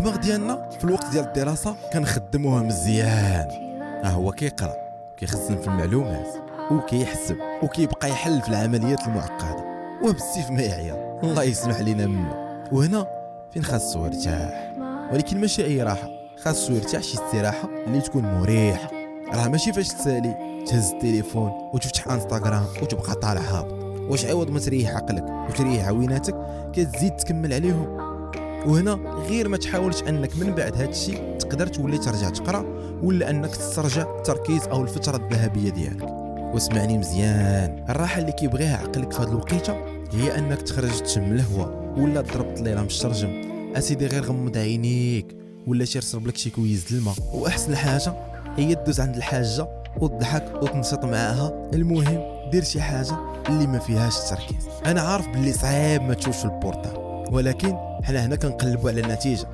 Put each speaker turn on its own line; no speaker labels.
الدماغ ديالنا في الوقت ديال الدراسه كنخدموها مزيان. هو كيقرا، كيخزن في المعلومات، وكيحسب، وكيبقى يحل في العمليات المعقده وبالسيف ما يعيا، الله يسمح لينا منه. وهنا فين خاصو يرتاح، ولكن ماشي اي راحه، خاصو يرتاح شي استراحه اللي تكون مريحه. راه ماشي فاش تسالي تهز التليفون وتفتح انستغرام وتبقى طالع هابط. واش عوض ما تريح عقلك وتريح عويناتك كتزيد تكمل عليهم؟ وهنا غير ما تحاولش انك من بعد هذا الشيء تقدر تولي ترجع تقرا، ولا انك تسترجع التركيز او الفتره الذهبيه ديالك. واسمعني مزيان، الراحه اللي كيبغيها عقلك في هذه الوقيته هي انك تخرج تشم الهواء، ولا تضرب طليله مشرجم اسيدي، غير غمض عينيك، ولا شي رسب لك شي كويز الماء. واحسن حاجه هي تدوز عند الحاجه وتضحك وتنشط معاها. المهم دير شي حاجه اللي ما فيهاش التركيز. انا عارف باللي صعيب ما تشوفش البورطال، ولكن حنا هنا كنقلبوا على النتيجه.